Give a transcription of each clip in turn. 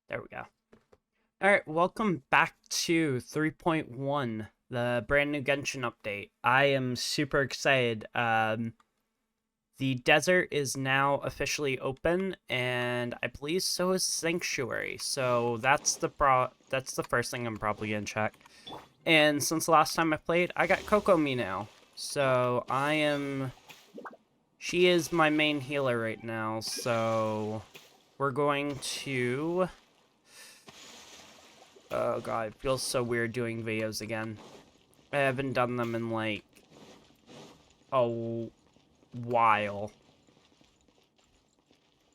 There we go. Alright, welcome back to 3.1, the brand new Genshin update. I am super excited. The desert is now officially open, and I believe so is Sanctuary. So that's the first thing I'm probably gonna check. And since the last time I played, I got Kokomi now. So she is my main healer right now, so we're going to... Oh god, it feels so weird doing videos again. I haven't done them in like a while.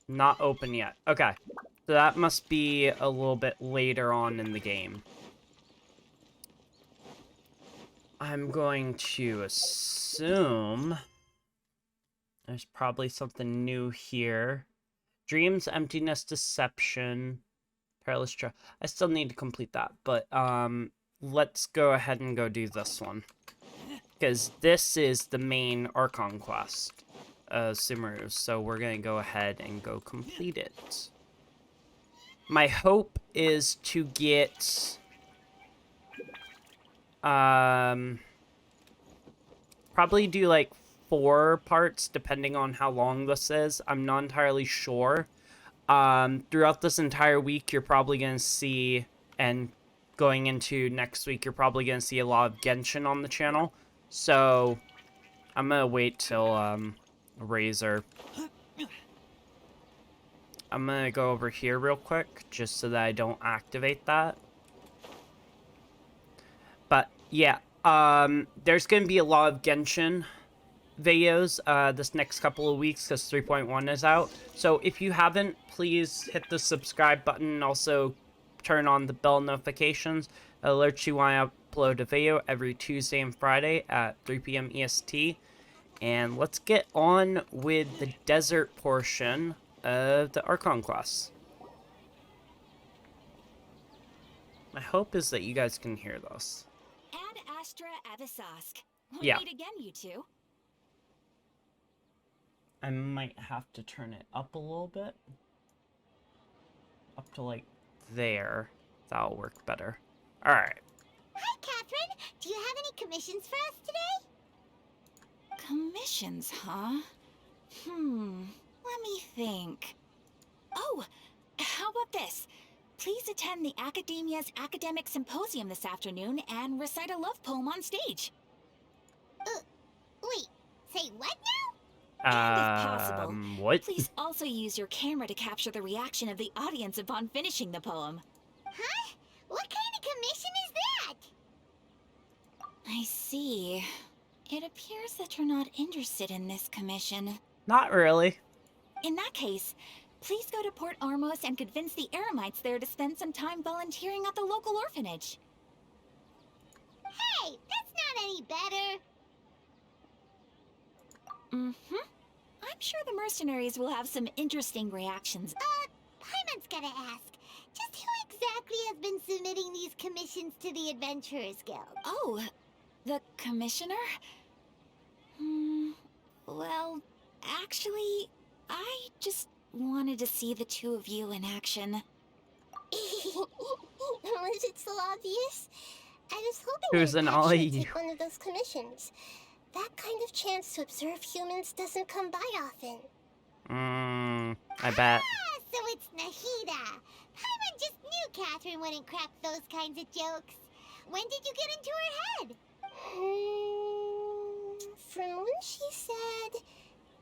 Not open yet. Okay. So that must be a little bit later on in the game. I'm going to assume there's probably something new here. Dreams, Emptiness, Deception, Perilous Trail. I still need to complete that, but let's go ahead and go do this one. Because this is the main Archon quest, Sumeru, so we're going to go ahead and go complete it. My hope is to get, probably do like 4 parts, depending on how long this is. I'm not entirely sure. Throughout this entire week, you're probably going to see, and going into next week, you're probably going to see a lot of Genshin on the channel. So, I'm gonna wait till, Razor. I'm gonna go over here real quick, just so that I don't activate that. But, yeah, there's gonna be a lot of Genshin videos, this next couple of weeks, because 3.1 is out. So, if you haven't, please hit the subscribe button, and also turn on the bell notifications. It alerts you when I upload a video every Tuesday and Friday at 3 p.m. EST. And let's get on with the desert portion of the Archon class. My hope is that you guys can hear this. Ad Astra Avisask. We'll Yeah. meet again, you two. I might have to turn it up a little bit. Up to like there. That'll work better. Alright. Hi, Catherine. Do you have any commissions for us today? Commissions, huh? Let me think. Oh, how about this? Please attend the Academia's Academic Symposium this afternoon and recite a love poem on stage. Wait, say what now? And if possible, What? please also use your camera to capture the reaction of the audience upon finishing the poem. Huh? What kind of commission is that? I see. It appears that you're not interested in this commission. Not really. In that case, please go to Port Armos and convince the Eremites there to spend some time volunteering at the local orphanage. Hey, that's not any better. I'm sure the mercenaries will have some interesting reactions. Paimon's gotta ask. Just who exactly has been submitting these commissions to the Adventurers Guild? Oh, the commissioner? Well, actually, I just wanted to see the two of you in action. Was it so obvious? I was hoping Who's I'd an actually eye? take one of those commissions. That kind of chance to observe humans doesn't come by often. I bet. So it's Nahida. Paimon just knew Catherine wouldn't crack those kinds of jokes. When did you get into her head? From when she said,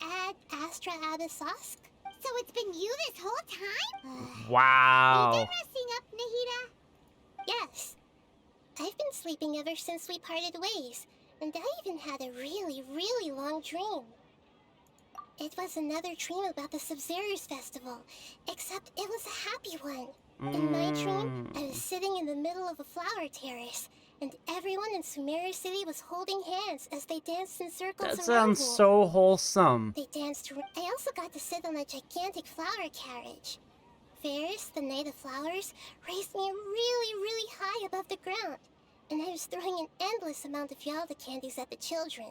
Ad Astra Abisask. So it's been you this whole time? Are you Wow. done resting up, Nahida? Yes. I've been sleeping ever since we parted ways, and I even had a really, really long dream. It was another dream about the Sub-Zerus Festival, except it was a happy one. In my dream, I was sitting in the middle of a flower terrace, and everyone in Sumeru City was holding hands as they danced in circles That around sounds me. so wholesome. They danced. I also got to sit on a gigantic flower carriage. Ferris, the Knight of Flowers, raised me really, really high above the ground, and I was throwing an endless amount of Yalda candies at the children.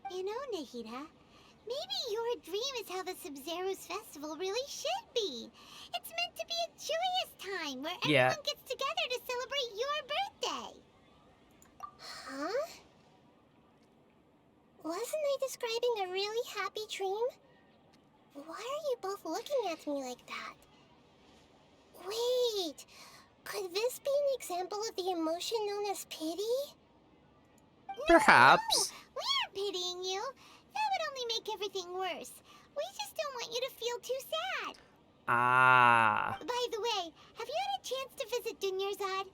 You know, Nahida, Maybe your dream is how the Sub-Zero's festival really should be. It's meant to be a joyous time where Yeah. everyone gets together to celebrate your birthday. Huh? Wasn't I describing a really happy dream? Why are you both looking at me like that? Wait, could this be an example of the emotion known as pity? Perhaps. No, we aren't pitying you. That would only make everything worse. We just don't want you to feel too sad. Ah. By the way, have you had a chance to visit Dunyarzad?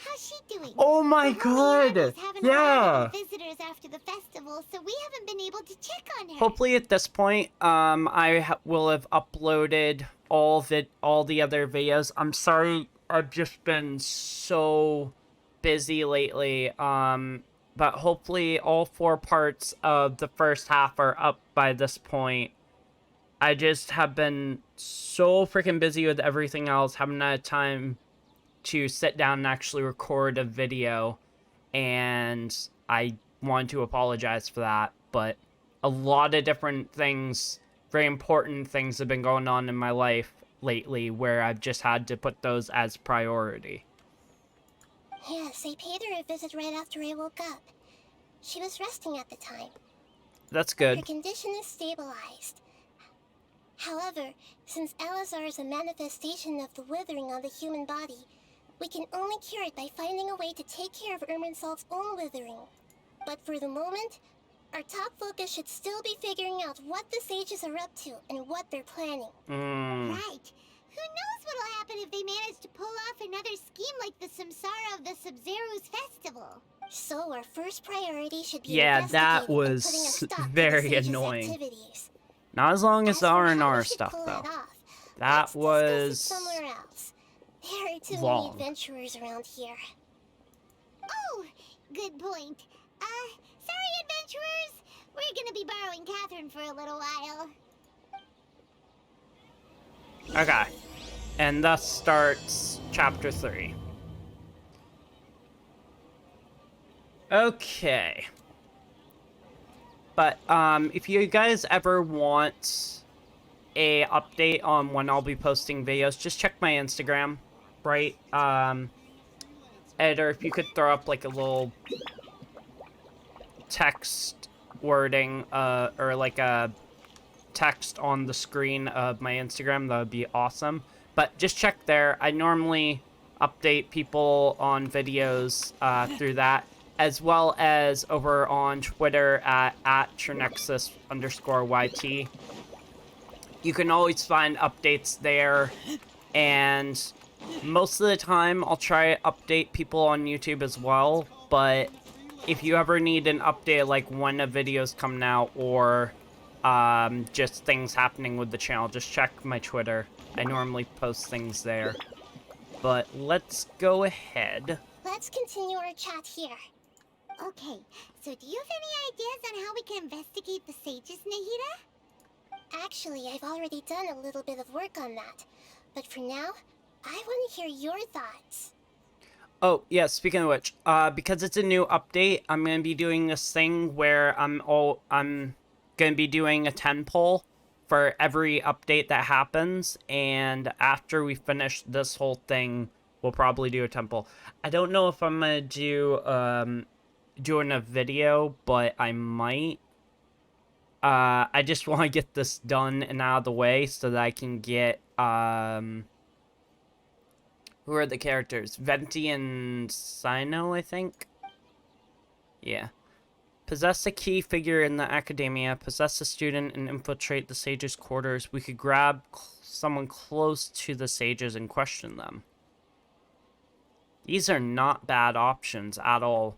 How's she doing? Oh my The Holy god. Arabi's haven't Yeah. allowed any visitors after the festival, so we haven't been able to check on her. Hopefully at this point, will have uploaded all the other videos. I'm sorry, I've just been so busy lately. But hopefully all 4 parts of the first half are up by this point. I just have been so freaking busy with everything else, haven't had time to sit down and actually record a video, and I want to apologize for that, but a lot of different things, very important things have been going on in my life lately where I've just had to put those as priority. Yes, I paid her a visit right after I woke up. She was resting at the time. That's Her good. condition is stabilized. However, since Elazar is a manifestation of the withering on the human body, we can only cure it by finding a way to take care of Irminsol's own withering. But for the moment, our top focus should still be figuring out what the sages are up to and what they're planning. Right. Who knows what'll happen if they manage to pull off another scheme like the Samsara of the Sub-Zero's festival. So our first priority should be Yeah, that investigating and was putting a stop to the very sages' annoying. activities. Not as long as the for how we R&R should stuff, pull though. that off, That let's discuss it was somewhere else. There are too long. many adventurers around here. Oh, good point. Sorry, adventurers. We're gonna be borrowing Catherine for a little while. Okay. And thus starts chapter 3. Okay. But, if you guys ever want a update on when I'll be posting videos, just check my Instagram, right? Editor, if you could throw up, like, a little text wording, or, like, a text on the screen of my Instagram, that would be awesome. But just check there. I normally update people on videos through that, as well as over on Twitter at @Trinexus_YT. You can always find updates there, and most of the time I'll try to update people on YouTube as well, but if you ever need an update like when a video's coming out or just things happening with the channel, just check my Twitter. I normally post things there. But let's go ahead. Let's continue our chat here. Okay, so do you have any ideas on how we can investigate the sages, Nahida? Actually, I've already done a little bit of work on that. But for now, I want to hear your thoughts. Oh, yeah, speaking of which, because it's a new update, I'm going to be doing this thing where I'm going to be doing a 10 poll for every update that happens, and after we finish this whole thing, we'll probably do a 10 poll. I don't know if I'm going to do, doing a video, but I might. I just want to get this done and out of the way so that I can get, who are the characters? Venti and Sino, I think? Yeah. Possess a key figure in the academia, possess a student, and infiltrate the sages' quarters. We could grab someone close to the sages and question them. These are not bad options at all.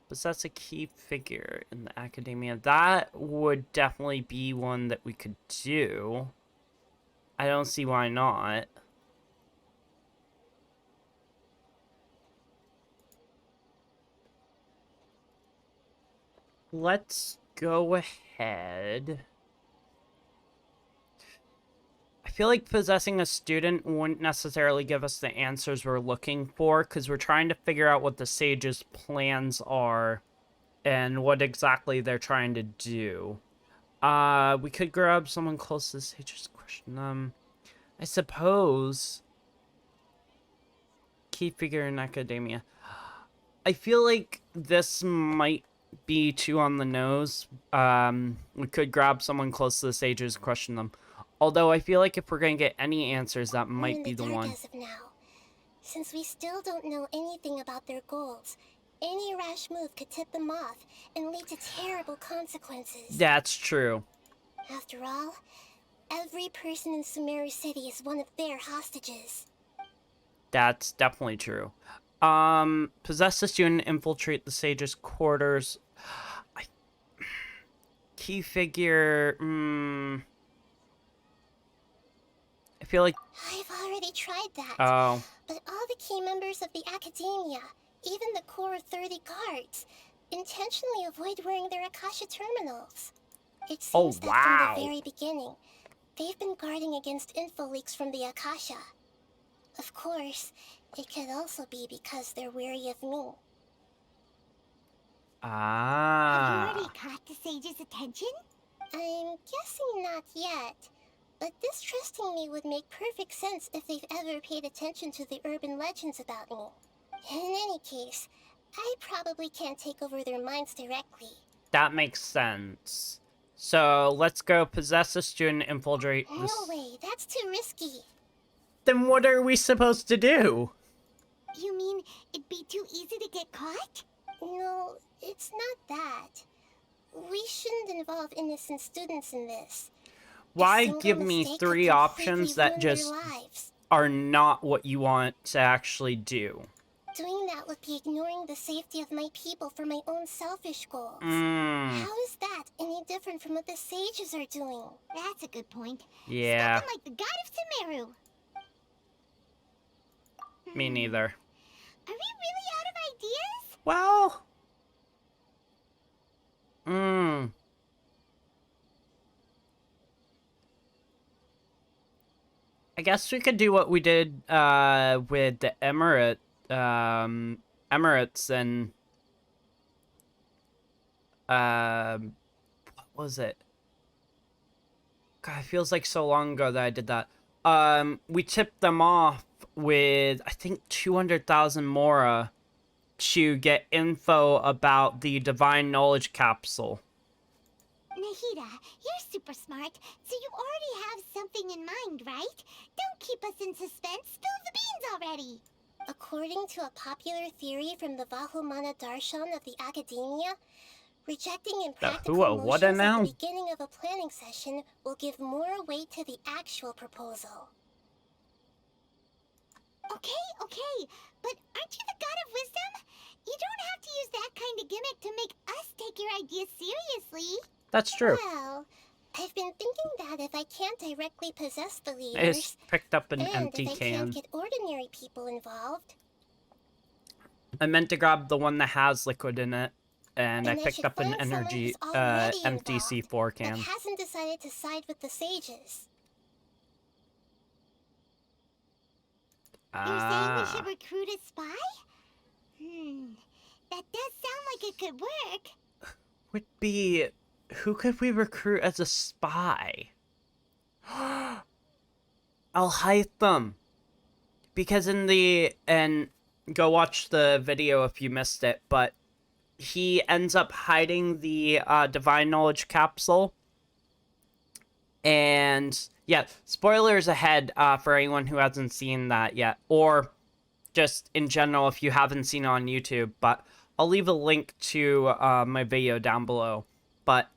Possess a key figure in the academia. That would definitely be one that we could do. I don't see why not. Let's go ahead. I feel like possessing a student wouldn't necessarily give us the answers we're looking for, because we're trying to figure out what the sages' plans are and what exactly they're trying to do. We could grab someone close to the sages, question them. I suppose. Key figure in academia. I feel like this might be too on the nose. We could grab someone close to the sages, question them. Although I feel like if we're gonna get any answers, that We're might in be the dark one. as of now. Since we still don't know anything about their goals, any rash move could tip them off and lead to terrible consequences. That's true. After all, every person in Sumeru City is one of their hostages. That's definitely true. Possess the student, infiltrate the sage's quarters. Key figure, I feel like, I've already tried that. oh, But all the key members of the Academia, even the core 30 guards, intentionally avoid wearing their Akasha terminals. It seems that wow. from the very beginning, they've been guarding against info leaks from the Akasha. Of course, it could also be because they're wary of me. Have you ah. already caught the sage's attention? I'm guessing not yet, but distrusting me would make perfect sense if they've ever paid attention to the urban legends about me. In any case, I probably can't take over their minds directly. That makes sense. So, let's go possess a student, infiltrate No this. way, that's too risky. Then what are we supposed to do? You mean it'd be too easy to get caught? No, it's not that. We shouldn't involve innocent students in this. Why A single give me mistake 3 could options completely that ruin their just lives. are not what you want to actually do? Doing that would be ignoring the safety of my people for my own selfish goals. How is that any different from what the sages are doing? That's a good point. Yeah, Spoken like the god of Sumeru. me neither. Are we really out of ideas? Well, I guess we could do what we did with the Emirates and what was it? God, it feels like so long ago that I did that. We tipped them off with, I think, 200,000 Mora to get info about the Divine Knowledge Capsule. Nahida, you're super smart, so you already have something in mind, right? Don't keep us in suspense. Spill the beans already. According to a popular theory from the Vahumana Darshan of the Academia, rejecting impractical who, what notions now? at the beginning of a planning session will give more weight to the actual proposal. Okay, but aren't you the god of wisdom? You don't have to use that kind of gimmick to make us take your ideas seriously. That's true. Well, I've been thinking that if I can't directly possess the I leaders, just picked up an and empty if I can. can't get ordinary people involved, I meant to grab the one that has liquid in it, and I then I picked should up an find someone energy, who's already empty involved, C4 but can. hasn't decided to side with the sages. You're saying we should Ah, recruit a spy? That does sound like it could work. would be, who could we recruit as a spy? I'll hide them. Because and go watch the video if you missed it, but he ends up hiding the Divine Knowledge Capsule. And yeah, spoilers ahead for anyone who hasn't seen that yet, or just in general if you haven't seen it on YouTube, but I'll leave a link to my video down below. But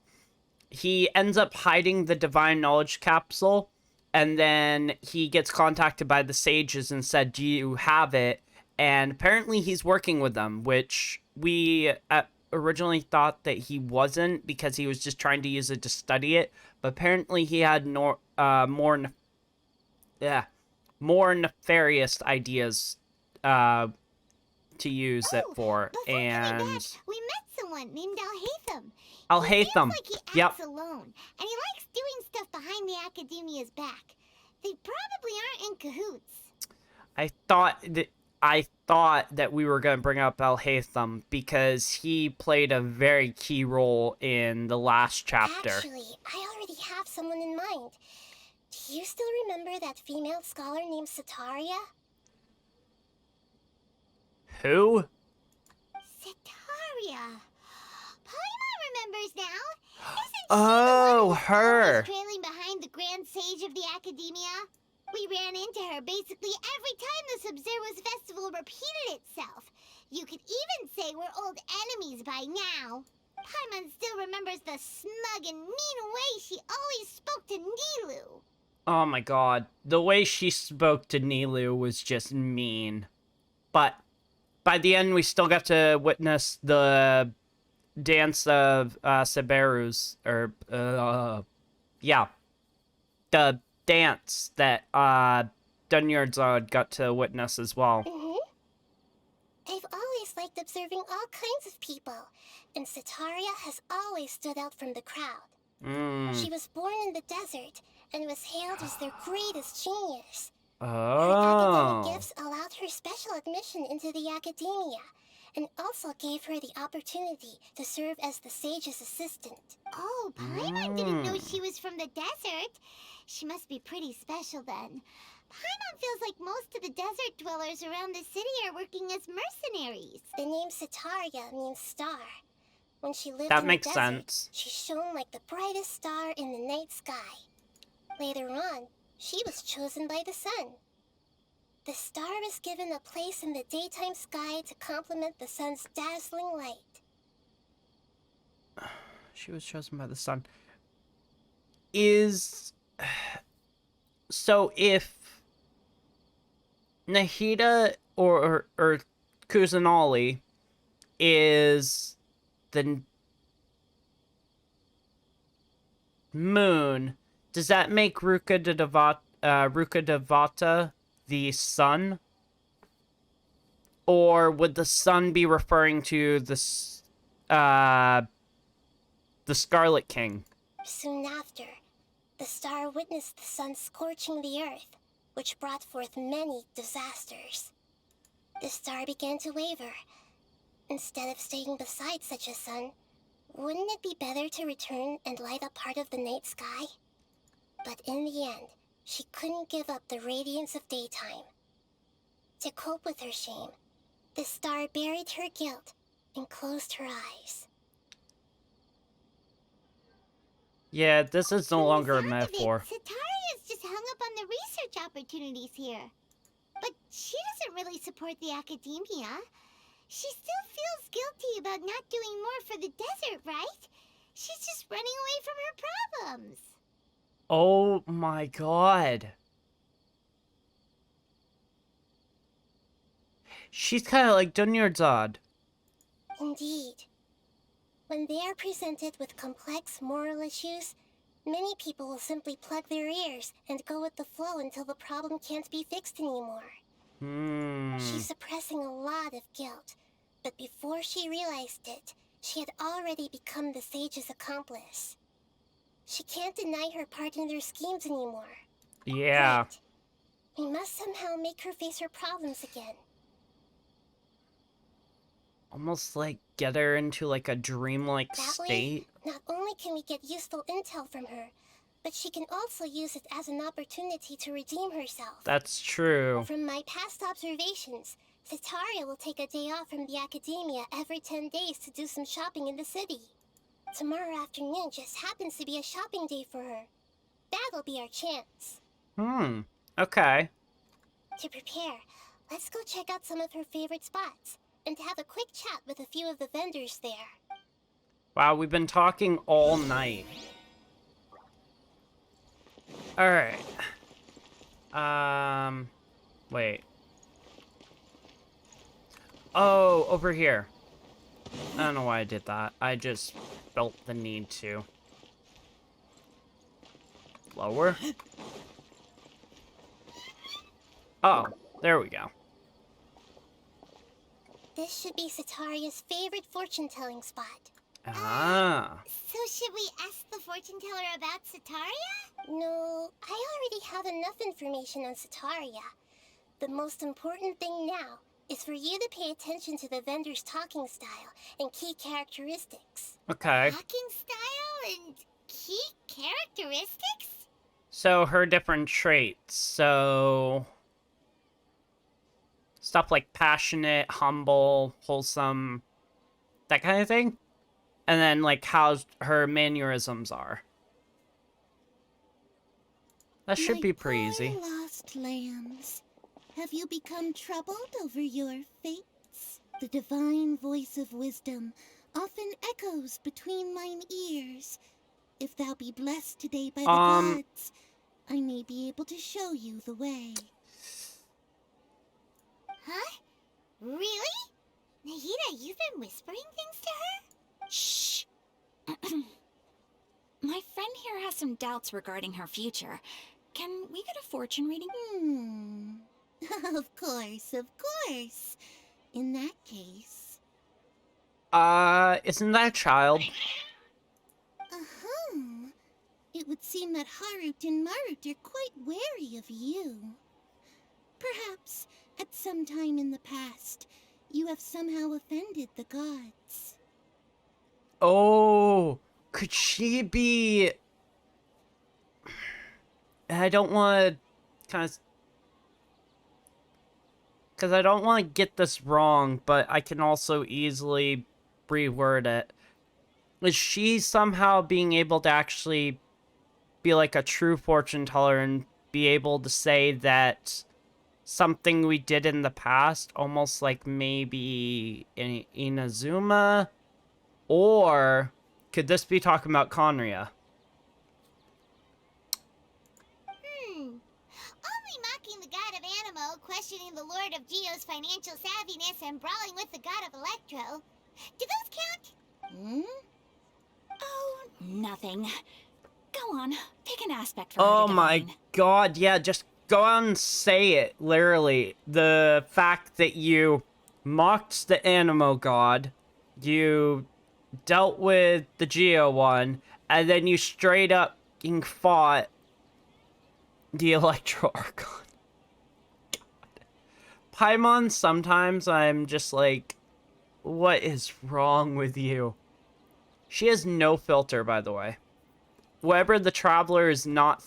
he ends up hiding the Divine Knowledge Capsule, and then he gets contacted by the sages and said, do you have it? And apparently he's working with them, which we originally thought that he wasn't because he was just trying to use it to study it. But apparently he had more nefarious ideas to use it for. Before coming And back, we met someone named Al-Hatham. I'll He hate feels them. like he Yep. acts alone, and he likes doing stuff behind the Academia's back. They probably aren't in cahoots. I thought that we were going to bring up Al-Haytham because he played a very key role in the last chapter. Actually, I already have someone in mind. Do you still remember that female scholar named Sataria? Who? Sataria. Paimon remembers now. Isn't Oh, she the one who's her. always trailing behind the Grand Sage of the Academia? We ran into her basically every time the Sub-Zero's festival repeated itself. You could even say we're old enemies by now. Paimon still remembers the smug and mean way she always spoke to Nilu. Oh my god. The way she spoke to Nilu was just mean. But by the end, we still got to witness the dance of Saberu's, or, yeah. The dance that Dunyardzod got to witness as well. I've always liked observing all kinds of people, and Sataria has always stood out from the crowd. She was born in the desert and was hailed as their greatest genius. Her academic gifts allowed her special admission into the academia, and also gave her the opportunity to serve as the sage's assistant. Oh, Paimon didn't know she was from the desert. She must be pretty special then. Paimon feels like most of the desert dwellers around the city are working as mercenaries. The name Sataria means star. When she lived That in makes the desert, sense. she shone like the brightest star in the night sky. Later on, she was chosen by the sun. The star was given a place in the daytime sky to complement the sun's dazzling light. She was chosen by the sun. Is... So if Nahida or Kusanali is the moon, does that make Ruka Devata the sun? Or would the sun be referring to the Scarlet King? Soon after, the star witnessed the sun scorching the earth, which brought forth many disasters. The star began to waver. Instead of staying beside such a sun, wouldn't it be better to return and light up part of the night sky? But in the end, she couldn't give up the radiance of daytime. To cope with her shame, the star buried her guilt and closed her eyes. Yeah, this is no From the longer a sound of it, metaphor. Sataria's just hung up on the research opportunities here. But she doesn't really support the academia. She still feels guilty about not doing more for the desert, right? She's just running away from her problems. Oh my god. She's kind of like Dunyardzod. Indeed. When they are presented with complex moral issues, many people will simply plug their ears and go with the flow until the problem can't be fixed anymore. She's suppressing a lot of guilt, but before she realized it, she had already become the sage's accomplice. She can't deny her part in their schemes anymore. Yeah. Right. We must somehow make her face her problems again. Almost like get her into like a dreamlike That state. way, not only can we get useful intel from her, but she can also use it as an opportunity to redeem herself. That's true. From my past observations, Sataria will take a day off from the academia every 10 days to do some shopping in the city. Tomorrow afternoon just happens to be a shopping day for her. That'll be our chance. Okay. To prepare, let's go check out some of her favorite spots and have a quick chat with a few of the vendors there. Wow, we've been talking all night. Alright. Wait. Oh, over here. I don't know why I did that. I just felt the need to. Lower? Oh, there we go. This should be Sataria's favorite fortune-telling spot. Ah. So should we ask the fortune teller about Sataria? No, I already have enough information on Sataria. The most important thing now is for you to pay attention to the vendor's talking style and key characteristics. Okay. Talking style and key characteristics? So her different traits. So stuff like passionate, humble, wholesome, that kind of thing. And then like how her mannerisms are. That should be pretty easy. Lost lambs, have you become troubled over your fates? The divine voice of wisdom often echoes between mine ears. If thou be blessed today by the gods, I may be able to show you the way. Huh? Really? Nahida, you've been whispering things to her? Shh. My friend here has some doubts regarding her future. Can we get a fortune reading? Of course, of course. In that case. Isn't that a child? It would seem that Harut and Marut are quite wary of you. Perhaps, at some time in the past, you have somehow offended the gods. Oh, could she be... I don't want to kind of... Because I don't want to get this wrong, but I can also easily reword it. Is she somehow being able to actually be like a true fortune teller and be able to say that something we did in the past, almost like maybe in Inazuma? Or could this be talking about Conria? Only mocking the god of Animo, questioning the lord of Geo's financial savviness, and brawling with the god of Electro. Do those count? Oh, nothing. Go on, pick an aspect for her Oh to my divine. god, yeah, just go out and say it, literally. The fact that you mocked the Animo god, you dealt with the Geo one, and then you straight up fought the Electro Archon. God. Paimon, sometimes I'm just like, what is wrong with you? She has no filter, by the way. Whatever the Traveler is not...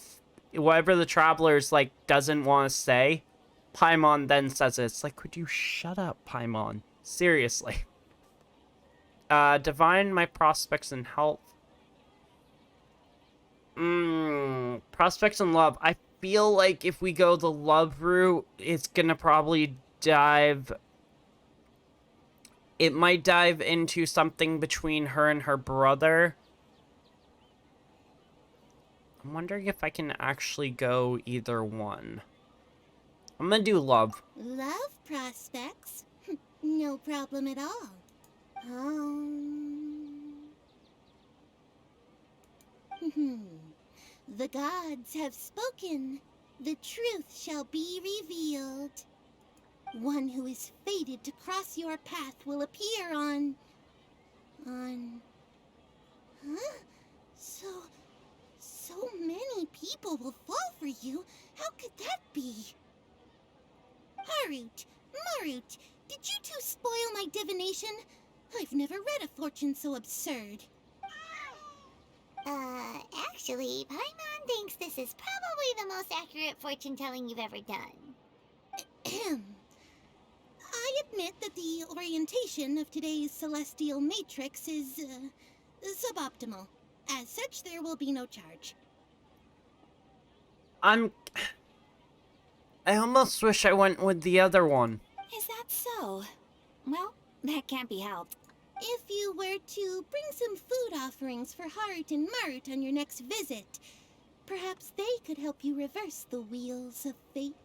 Whatever the Traveler's, like, doesn't want to say, Paimon then says it. It's like, could you shut up, Paimon? Seriously. Divine my prospects in health. Prospects in love. I feel like if we go the love route, it's gonna probably dive... It might dive into something between her and her brother. I'm wondering if I can actually go either one. I'm gonna do love. Love prospects? No problem at all. The gods have spoken. The truth shall be revealed. One who is fated to cross your path will appear on... Huh? So many people will fall for you. How could that be? Harut, Marut, did you two spoil my divination? I've never read a fortune so absurd. Actually, Paimon thinks this is probably the most accurate fortune telling you've ever done. I admit that the orientation of today's celestial matrix is suboptimal. As such, there will be no charge. I almost wish I went with the other one. Is that so? Well, that can't be helped. If you were to bring some food offerings for Harut and Marut on your next visit, perhaps they could help you reverse the wheels of fate.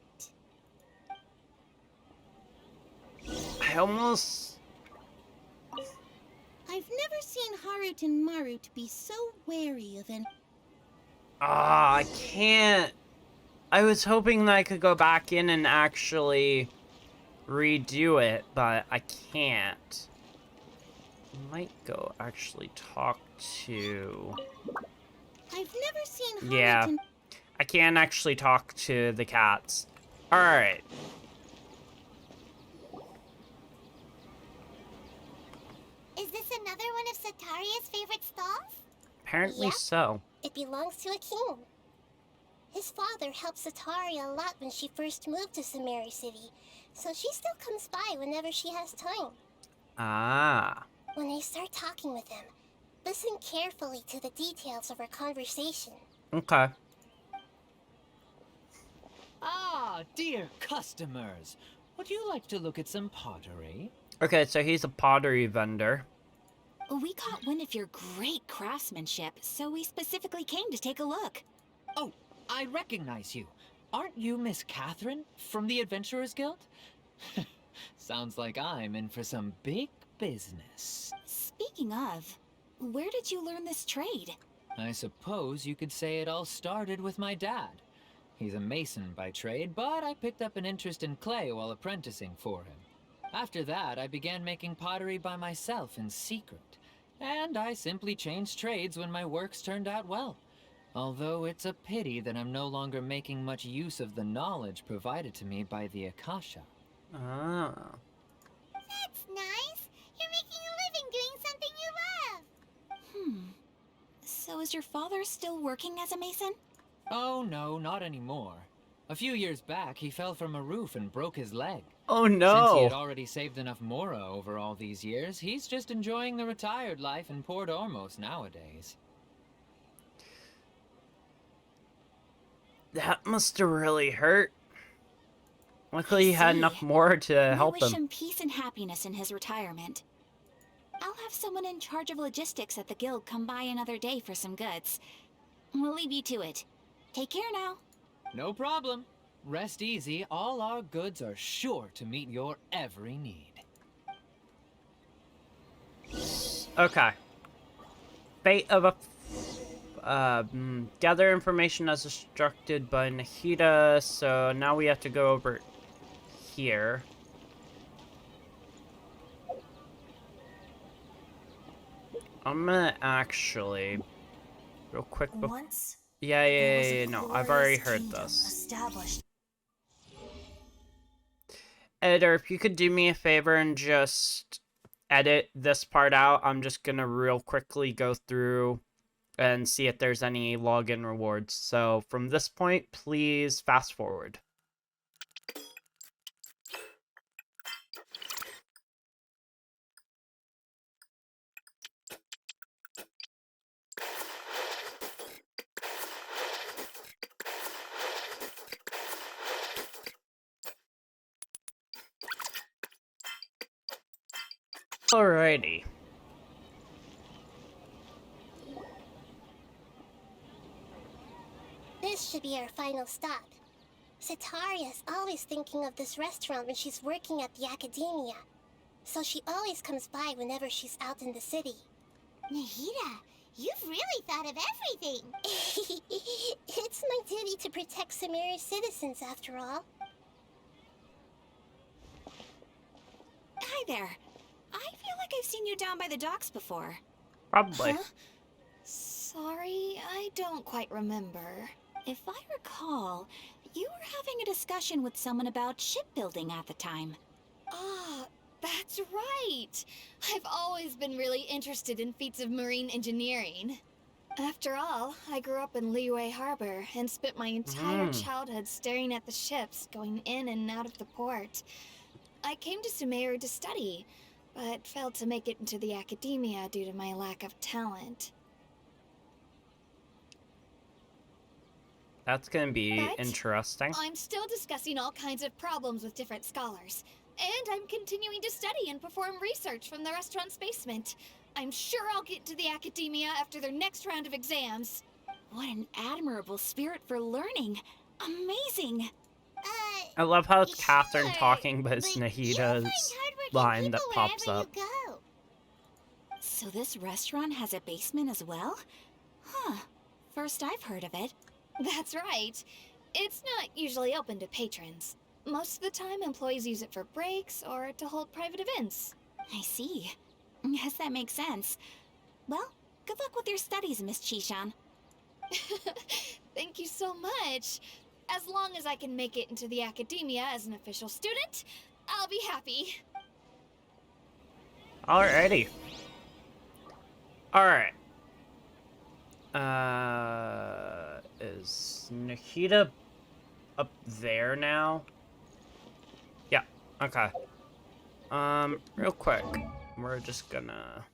I've never seen Harut and Marut be so wary of an... I can't. I was hoping that I could go back in and actually redo it, but I can't. I might go actually talk to... I've never seen Harut Yeah, and... I can't actually talk to the cats. Alright. Apparently Yep. so. It belongs to a king. His father helped Sataria a lot when she first moved to Samari City, so she still comes by whenever she has time. Ah. When I start talking with him, listen carefully to the details of our conversation. Okay. Ah, dear customers. Would you like to look at some pottery? Okay, so he's a pottery vendor. We caught wind of your great craftsmanship, so we specifically came to take a look. Oh, I recognize you. Aren't you Miss Catherine from the Adventurers Guild? Sounds like I'm in for some big business. Speaking of, where did you learn this trade? I suppose you could say it all started with my dad. He's a mason by trade, but I picked up an interest in clay while apprenticing for him. After that, I began making pottery by myself in secret. And I simply changed trades when my works turned out well. Although it's a pity that I'm no longer making much use of the knowledge provided to me by the Akasha. Ah. That's nice. You're making a living doing something you love. So is your father still working as a mason? Oh no, not anymore. A few years back, he fell from a roof and broke his leg. Oh Since he no. had already saved enough Mora over all these years, he's just enjoying the retired life in Port Ormos nowadays. That must have really hurt. Luckily, he had see. enough more to I help wish him. him peace and happiness in his retirement. I'll have someone in charge of logistics at the guild come by another day for some goods. We'll leave you to it. Take care now. No problem. Rest easy, all our goods are sure to meet your every need. Okay. Fate of a... gather information as instructed by Nahida, so now we have to go over here. I'm gonna actually... Real quick before... Once, Yeah, no, I've already heard this. Established. Editor, if you could do me a favor and just edit this part out, I'm just gonna real quickly go through and see if there's any login rewards. So from this point, please fast forward. Alrighty. This should be our final stop. Sataria's always thinking of this restaurant when she's working at the academia, so she always comes by whenever she's out in the city. Nahida, you've really thought of everything. It's my duty to protect Samari's citizens, after all. Hi there. I feel like I've seen you down by the docks before. Probably. Huh? Sorry, I don't quite remember. If I recall, you were having a discussion with someone about shipbuilding at the time. Ah, that's right. I've always been really interested in feats of marine engineering. After all, I grew up in Liyue Harbor and spent my entire childhood staring at the ships going in and out of the port. I came to Sumeru to study, but failed to make it into the academia due to my lack of talent. That's gonna be But interesting. I'm still discussing all kinds of problems with different scholars. And I'm continuing to study and perform research from the restaurant's basement. I'm sure I'll get to the academia after their next round of exams. What an admirable spirit for learning. Amazing. I love how it's Catherine Sure, talking, but it's but you'll find Nahida's hardworking line that people pops wherever up. you go. So this restaurant has a basement as well? Huh. First I've heard of it. That's right. It's not usually open to patrons. Most of the time, employees use it for breaks or to hold private events. I see. Yes, that makes sense. Well, good luck with your studies, Miss Chishan. Thank you so much. As long as I can make it into the academia as an official student, I'll be happy. Alrighty. Alright. Is Nahida up there now? Yeah, okay. Real quick, we're just gonna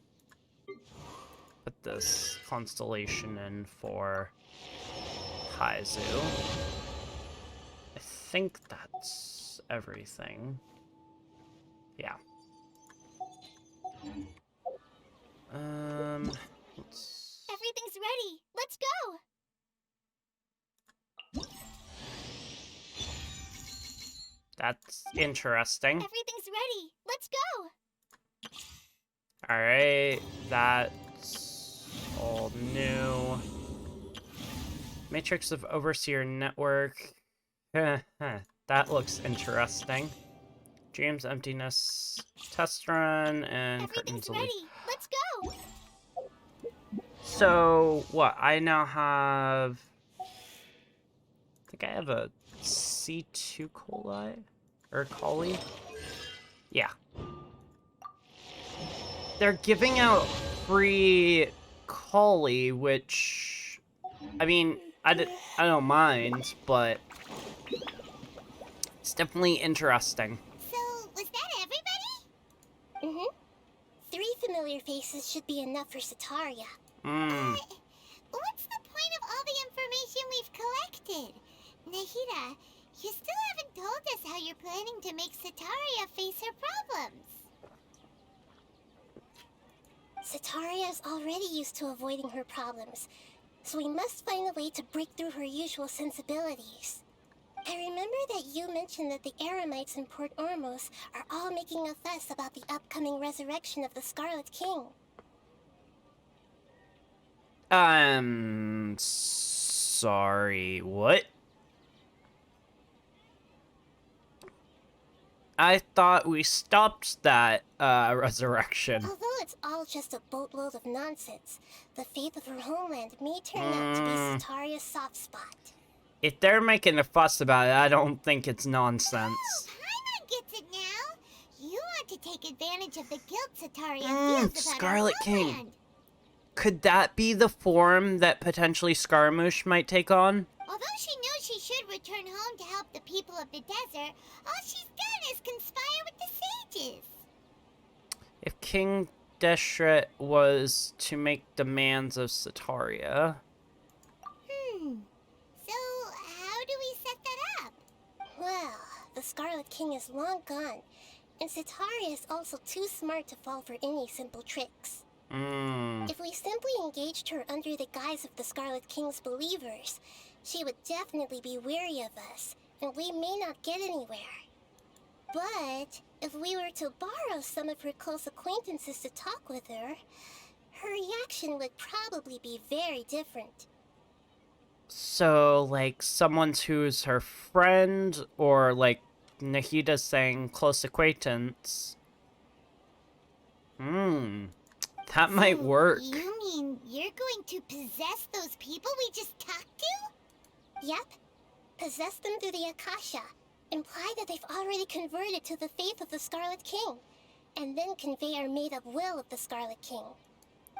put this constellation in for Haizu. I think that's everything. Yeah. Let's... Everything's ready. Let's go. That's interesting. Everything's ready. Let's go. Alright, that's all new. Matrix of Overseer Network. That looks interesting. Dreams, Emptiness, Test Run, and Everything's Curtains. ready. Let's go. So, what? I now have... I think I have a C2 coli? Or coli? Yeah. They're giving out free coli, which... I mean, I don't mind, but... It's definitely interesting. So, was that everybody? Mm-hmm. 3 familiar faces should be enough for Sataria. What's the point of all the information we've collected? Nahida, you still haven't told us how you're planning to make Sataria face her problems. Sataria is already used to avoiding her problems, so we must find a way to break through her usual sensibilities. I remember that you mentioned that the Eremites in Port Ormos are all making a fuss about the upcoming resurrection of the Scarlet King. Sorry, what? I thought we stopped that, resurrection. Although it's all just a boatload of nonsense, the fate of her homeland may turn out to be Sataria's soft spot. If they're making a fuss about it, I don't think it's nonsense. Oh, Paimon gets it now. You want to take advantage of the guilt Sataria feels about Scarlet our King. homeland. Could that be the form that potentially Scaramouche might take on? Although she knows she should return home to help the people of the desert, all she's done is conspire with the sages. If King Deshret was to make demands of Sataria... So, how do we set that up? Well, the Scarlet King is long gone, and Sataria is also too smart to fall for any simple tricks. If we simply engaged her under the guise of the Scarlet King's believers, she would definitely be wary of us, and we may not get anywhere. But if we were to borrow some of her close acquaintances to talk with her, her reaction would probably be very different. So, like, someone who's her friend, or, like, Nahida saying close acquaintance. That might work. You mean you're going to possess those people we just talked to? Yep. Possess them through the Akasha. Imply that they've already converted to the faith of the Scarlet King. And then convey our made-up will of the Scarlet King.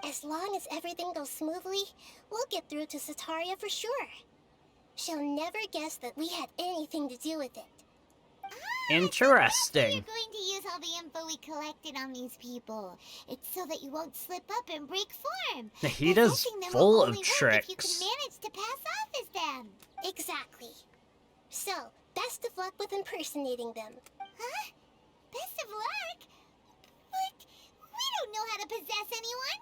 As long as everything goes smoothly, we'll get through to Sataria for sure. She'll never guess that we had anything to do with it. Interesting. You're going to use all the info we collected on these people. It's so that you won't slip up and break form. Nahida's Possessing them full will of only work tricks. if you can manage to pass off as them. Exactly. So, best of luck with impersonating them. Huh? Best of luck? But we don't know how to possess anyone.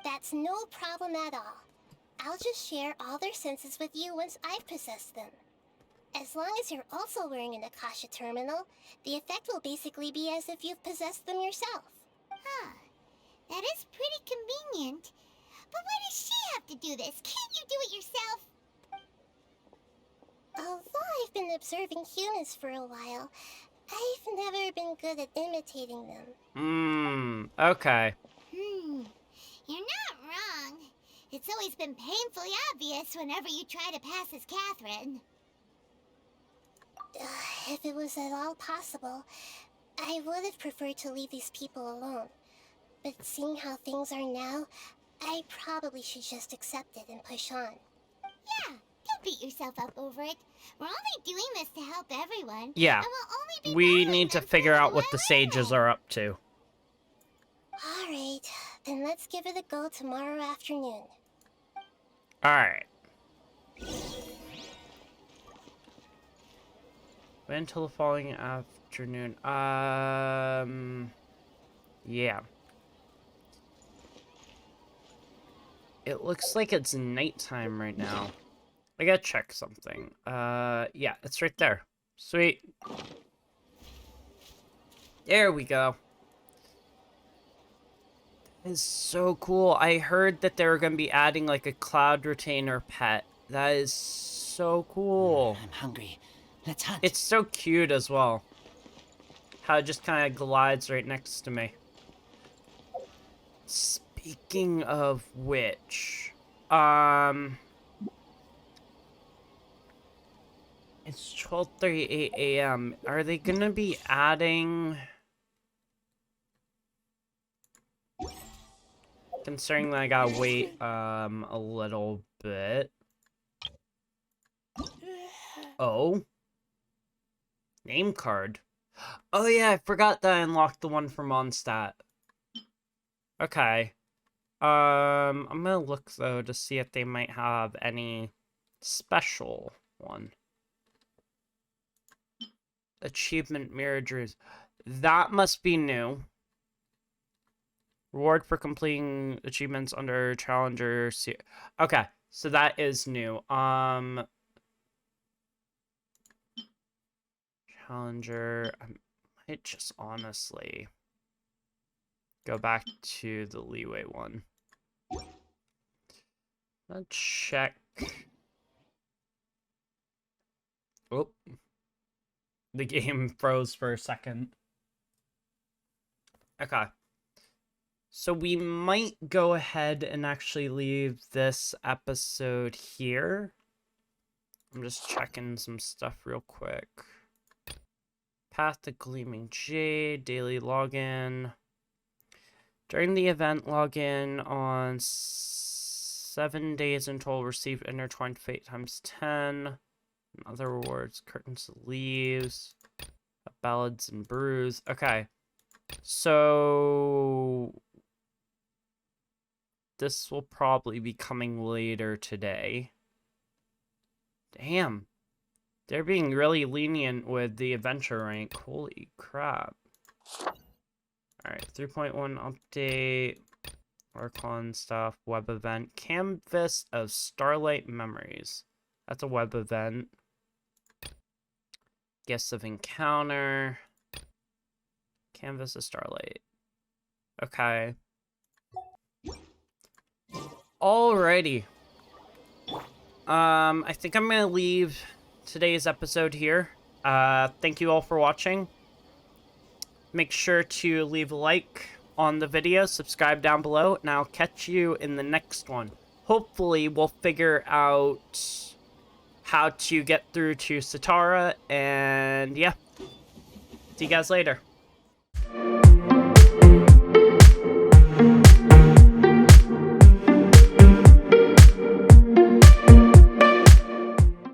That's no problem at all. I'll just share all their senses with you once I've possessed them. As long as you're also wearing an Akasha terminal, the effect will basically be as if you've possessed them yourself. Huh. That is pretty convenient. But why does she have to do this? Can't you do it yourself? Although I've been observing humans for a while, I've never been good at imitating them. Okay. You're not wrong. It's always been painfully obvious whenever you try to pass as Catherine. If it was at all possible, I would have preferred to leave these people alone. But seeing how things are now, I probably should just accept it and push on. Yeah, don't beat yourself up over it. We're only doing this to help everyone. Yeah. And we'll only be We following need to them figure for a out what the while sages anyway. are up to. Alright, then let's give it a go tomorrow afternoon. Alright. Wait until the following afternoon. Yeah. It looks like it's nighttime right now. I gotta check something. Yeah, it's right there. Sweet. There we go. That is so cool. I heard that they were gonna be adding like a cloud retainer pet. That is so cool. I'm hungry. Let's hunt. It's so cute as well. How it just kind of glides right next to me. Speaking of which, it's 12:38 a.m. Are they gonna be adding? Considering that I gotta wait a little bit. Oh. Name card. Oh yeah, I forgot that I unlocked the one from Mondstadt. Okay. I'm gonna look though to see if they might have any special one. Achievement mirror dreams. That must be new. Reward for completing achievements under Challenger. Okay, so that is new. Challenger. I might just honestly go back to the leeway one. Let's check. Oh. The game froze for a second. Okay. So we might go ahead and actually leave this episode here. I'm just checking some stuff real quick. Path to Gleaming Jade, daily login. During the event, login on 7 days until receive intertwined fate times 10. Other rewards, curtains of leaves, ballads and brews. Okay. So this will probably be coming later today. Damn. They're being really lenient with the adventure rank. Holy crap. Alright, 3.1 update. Archon stuff. Web event. Canvas of Starlight Memories. That's a web event. Guests of Encounter. Canvas of Starlight. Okay. Alrighty. I think I'm gonna leave today's episode here. Thank you all for watching. Make sure to leave a like on the video, subscribe down below, and I'll catch you in the next one. Hopefully, we'll figure out how to get through to Satara, and yeah. See you guys later.